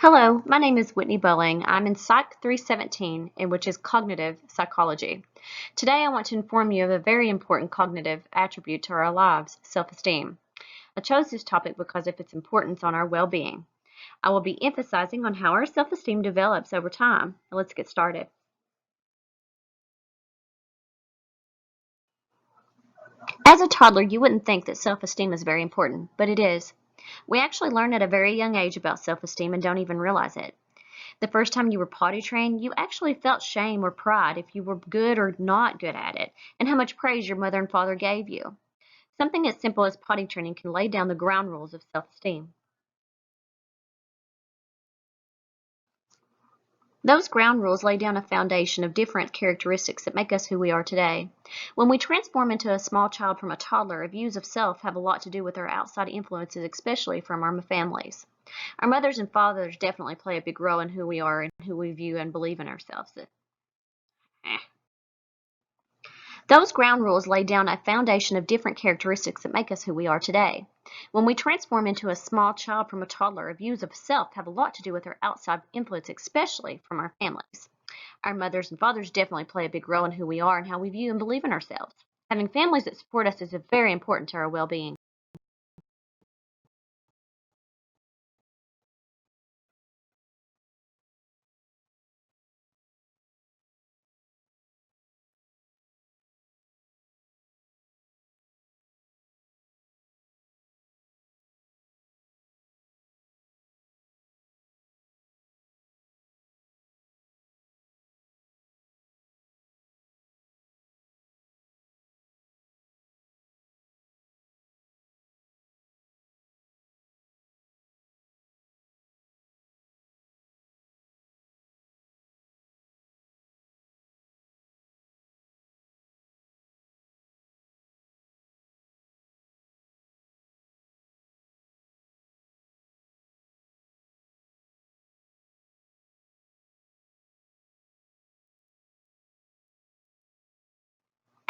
Hello, my name is Whitney Bowling. I'm in Psych 317, which is cognitive psychology. Today I want to inform you of a very important cognitive attribute to our lives, self-esteem. I chose this topic because of its importance on our well-being. I will be emphasizing on how our self-esteem develops over time. Let's get started. As a toddler, you wouldn't think that self-esteem is very important, but it is. We actually learn at a very young age about self-esteem and don't even realize it. The first time you were potty trained, you actually felt shame or pride if you were good or not good at it, and how much praise your mother and father gave you. Something as simple as potty training can lay down the ground rules of self-esteem. Those ground rules lay down a foundation of different characteristics that make us who we are today. When we transform into a small child from a toddler, our views of self have a lot to do with our outside influences, especially from our families. Our mothers and fathers definitely play a big role in who we are and who we view and believe in ourselves. Those ground rules lay down a foundation of different characteristics that make us who we are today. When we transform into a small child from a toddler, our views of self have a lot to do with our outside influence, especially from our families. Our mothers and fathers definitely play a big role in who we are and how we view and believe in ourselves. Having families that support us is very important to our well-being.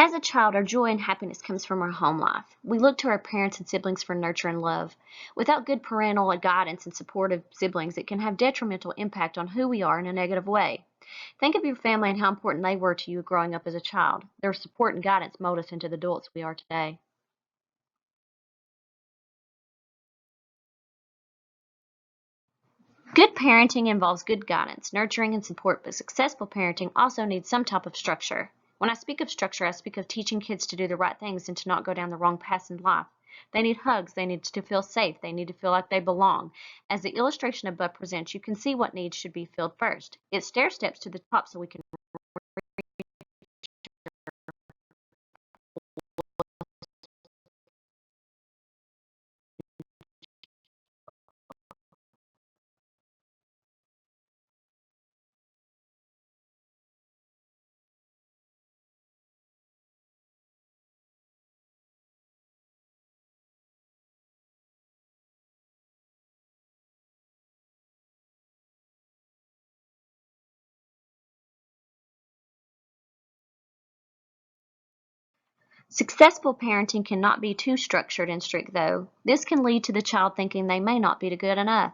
As a child, our joy and happiness comes from our home life. We look to our parents and siblings for nurture and love. Without good parental guidance and supportive siblings, it can have detrimental impact on who we are in a negative way. Think of your family and how important they were to you growing up as a child. Their support and guidance mold us into the adults we are today. Good parenting involves good guidance, nurturing, and support, but successful parenting also needs some type of structure. When I speak of structure, I speak of teaching kids to do the right things and to not go down the wrong paths in life. They need hugs, they need to feel safe, they need to feel like they belong. As the illustration above presents, you can see what needs should be filled first. It's stair steps to the top so we can Successful parenting cannot be too structured and strict, though. This can lead to the child thinking they may not be good enough.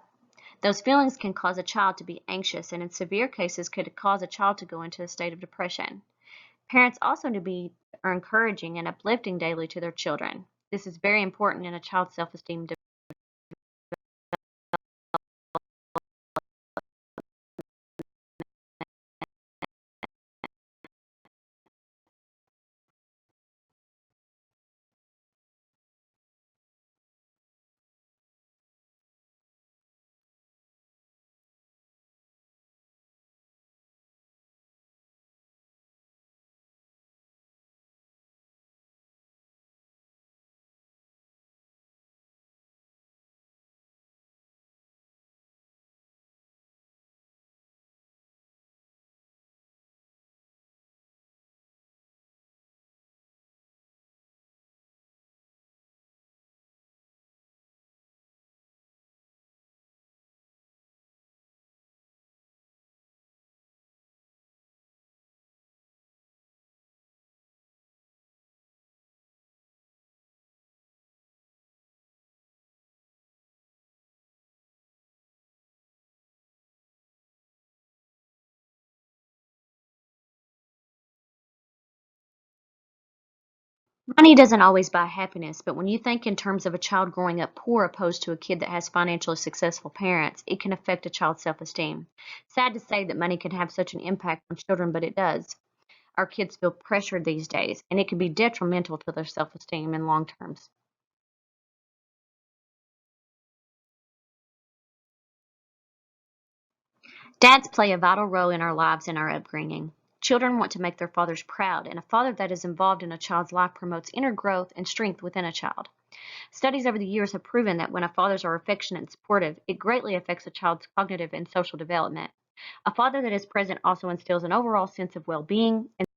Those feelings can cause a child to be anxious and in severe cases could cause a child to go into a state of depression. Parents also need to be are encouraging and uplifting daily to their children. This is very important in a child's self-esteem Money doesn't always buy happiness, but when you think in terms of a child growing up poor opposed to a kid that has financially successful parents, it can affect a child's self-esteem. Sad to say that money can have such an impact on children, but it does. Our kids feel pressured these days, and it can be detrimental to their self-esteem in long terms. Dads play a vital role in our lives and our upbringing. Children want to make their fathers proud, and a father that is involved in a child's life promotes inner growth and strength within a child. Studies over the years have proven that when fathers are affectionate and supportive, it greatly affects a child's cognitive and social development. A father that is present also instills an overall sense of well-being and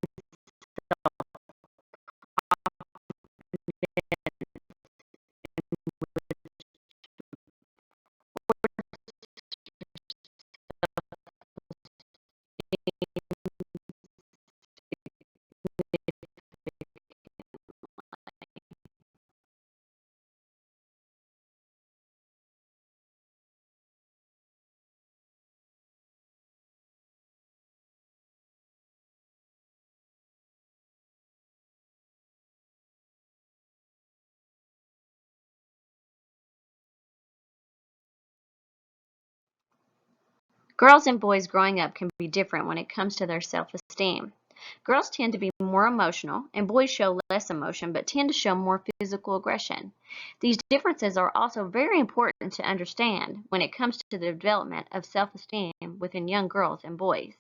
girls and boys growing up can be different when it comes to their self-esteem. Girls tend to be more emotional, and boys show less emotion but tend to show more physical aggression. These differences are also very important to understand when it comes to the development of self-esteem within young girls and boys.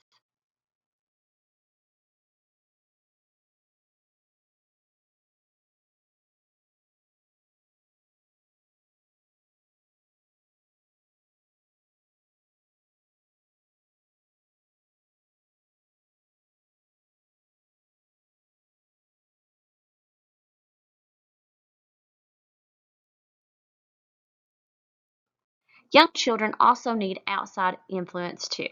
Young children also need outside influence too.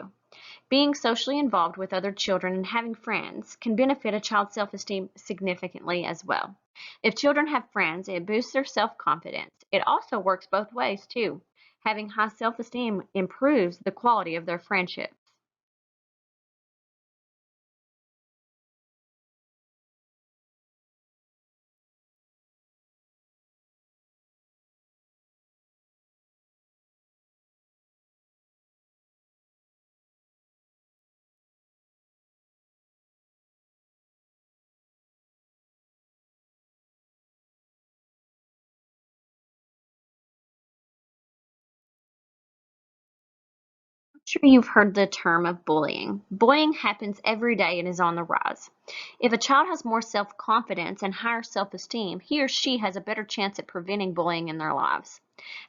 Being socially involved with other children and having friends can benefit a child's self-esteem significantly as well. If children have friends, it boosts their self-confidence. It also works both ways too. Having high self-esteem improves the quality of their friendships. I'm sure you've heard the term of bullying. Bullying happens every day and is on the rise. If a child has more self-confidence and higher self-esteem, he or she has a better chance at preventing bullying in their lives.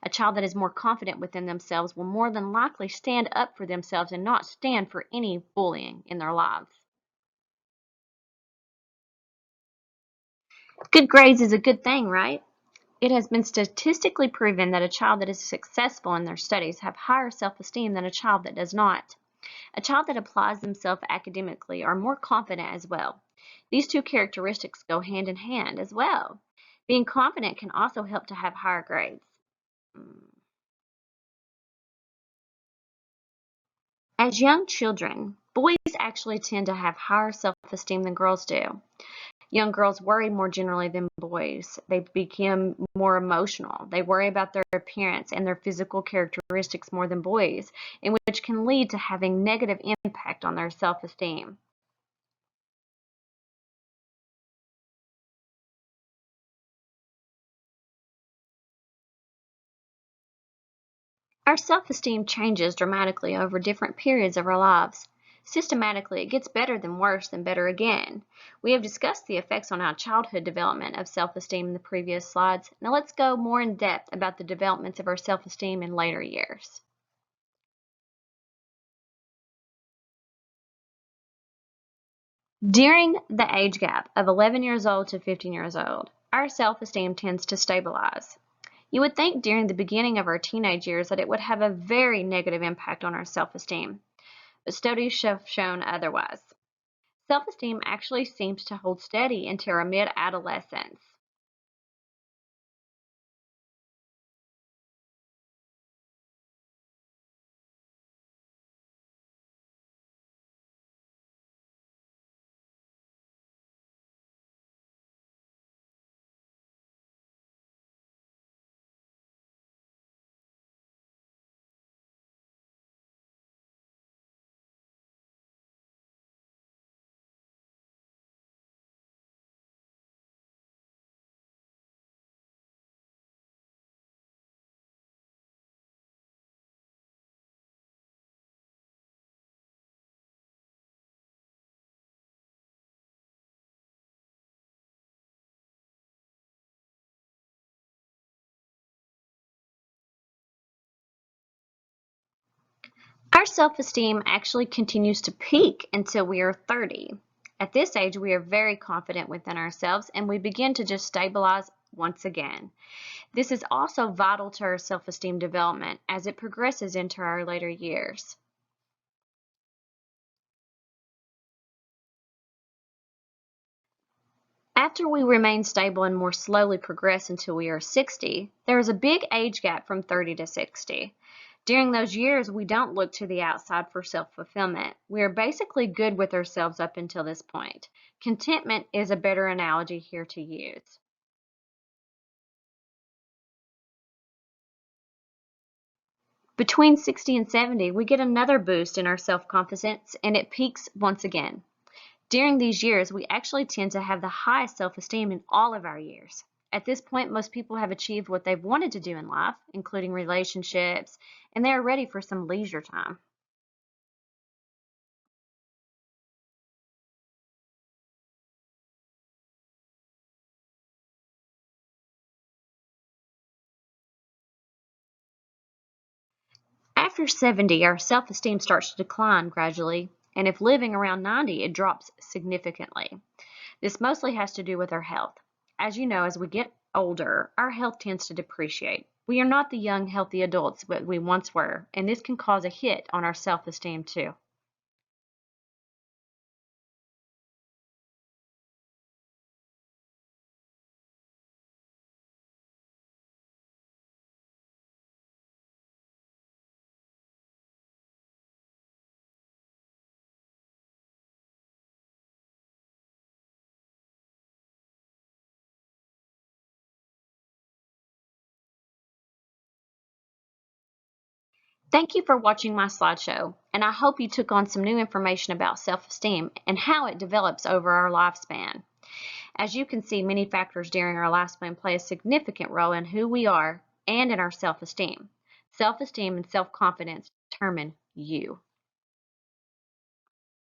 A child that is more confident within themselves will more than likely stand up for themselves and not stand for any bullying in their lives. Good grades is a good thing, right? It has been statistically proven that a child that is successful in their studies have higher self-esteem than a child that does not. A child that applies themselves academically are more confident as well. These two characteristics go hand in hand as well. Being confident can also help to have higher grades. As young children, boys actually tend to have higher self-esteem than girls do. Young girls worry more generally than boys. They become more emotional. They worry about their appearance and their physical characteristics more than boys, and which can lead to having negative impact on their self-esteem. Our self-esteem changes dramatically over different periods of our lives. Systematically, it gets better then worse then better again. We have discussed the effects on our childhood development of self-esteem in the previous slides. Now let's go more in depth about the developments of our self-esteem in later years. During the age gap of 11 years old to 15 years old, our self-esteem tends to stabilize. You would think during the beginning of our teenage years that it would have a very negative impact on our self-esteem, but studies have shown otherwise. Self-esteem actually seems to hold steady until our mid-adolescence. Our self-esteem actually continues to peak until we are 30. At this age, we are very confident within ourselves and we begin to just stabilize once again. This is also vital to our self-esteem development as it progresses into our later years. After we remain stable and more slowly progress until we are 60, there is a big age gap from 30 to 60. During those years, we don't look to the outside for self-fulfillment. We are basically good with ourselves up until this point. Contentment is a better analogy here to use. Between 60 and 70, we get another boost in our self-confidence and it peaks once again. During these years, we actually tend to have the highest self-esteem in all of our years. At this point, most people have achieved what they've wanted to do in life, including relationships, and they are ready for some leisure time. After 70, our self-esteem starts to decline gradually, and if living around 90, it drops significantly. This mostly has to do with our health. As you know, as we get older, our health tends to depreciate. We are not the young, healthy adults that we once were, and this can cause a hit on our self-esteem too. Thank you for watching my slideshow, and I hope you took on some new information about self-esteem and how it develops over our lifespan. As you can see, many factors during our lifespan play a significant role in who we are and in our self-esteem. Self-esteem and self-confidence determine you.